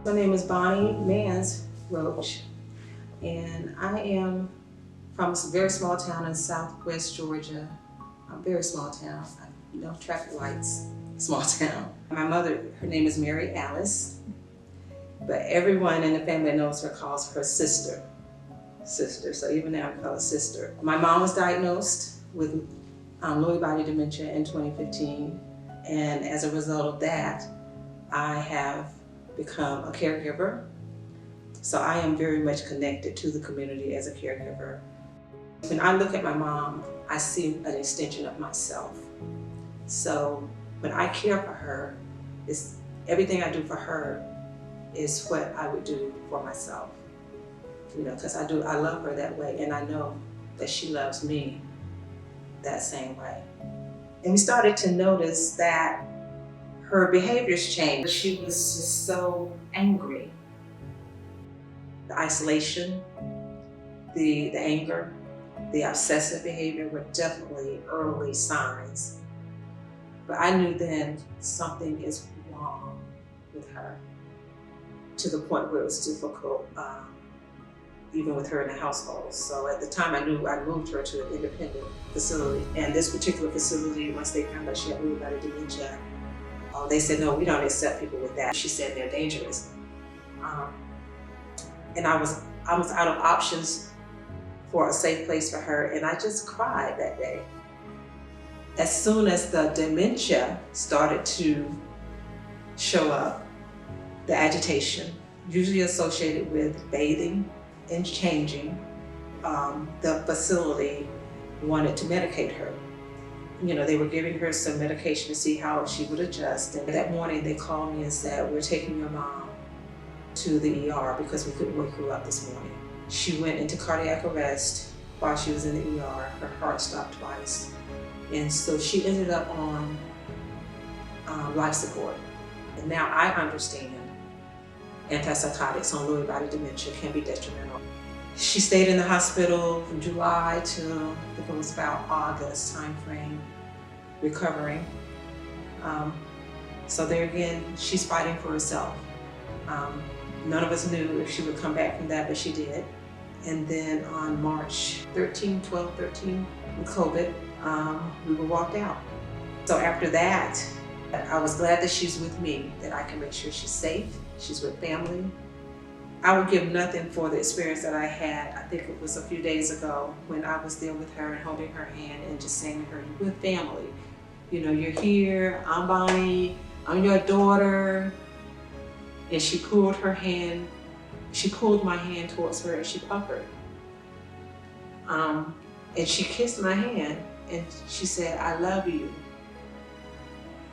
My name is Bonnie Mans Roach, and I am from a very small town in southwest Georgia. A very small town, no traffic lights, small town. My mother, her name is Mary Alice, but everyone in the family that knows her calls her sister. So even now I call her sister. My mom was diagnosed with Lewy body dementia in 2015, and as a result of that, I have become a caregiver. So I am very much connected to the community as a caregiver. When I look at my mom, I see an extension of myself. So when I care for her, everything I do for her is what I would do for myself. Because I love her that way, and I know that she loves me that same way. And we started to notice that her behaviors changed. She was just so angry. The isolation, the anger, the obsessive behavior were definitely early signs. But I knew then something is wrong with her, to the point where it was difficult, even with her in the household. So at the time I knew I moved her to an independent facility. And this particular facility, once they found out she had Lewy body dementia, they said, no, we don't accept people with that. She said they're dangerous. And I was out of options for a safe place for her, and I just cried that day. As soon as the dementia started to show up, the agitation, usually associated with bathing and changing, the facility wanted to medicate her. They were giving her some medication to see how she would adjust. And that morning they called me and said, we're taking your mom to the ER because we couldn't wake her up this morning. She went into cardiac arrest while she was in the ER. Her heart stopped twice. And so she ended up on life support. And now I understand antipsychotics on Lewy body dementia can be detrimental. She stayed in the hospital from July till I think it was about August timeframe, recovering. So there again, she's fighting for herself. None of us knew if she would come back from that, but she did. And then on March 12, 13, with COVID, we were walked out. So after that, I was glad that she's with me, that I can make sure she's safe, she's with family. I would give nothing for the experience that I had. I think it was a few days ago when I was there with her and holding her hand and just saying to her, you're with family. You're here, I'm Bonnie, I'm your daughter. And she pulled my hand towards her and she puckered. And she kissed my hand and she said, I love you.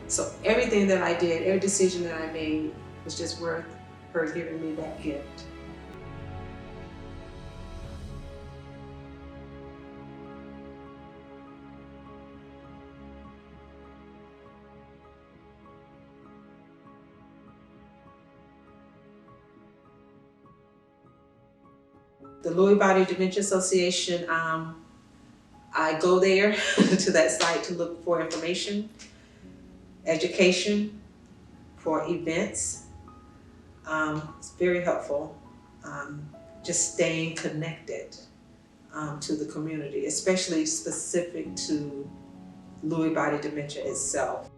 So everything that I did, every decision that I made was just worth her giving me that gift. The Lewy Body Dementia Association, I go there to that site to look for information, education, for events. It's very helpful, just staying connected to the community, especially specific to Lewy body dementia itself.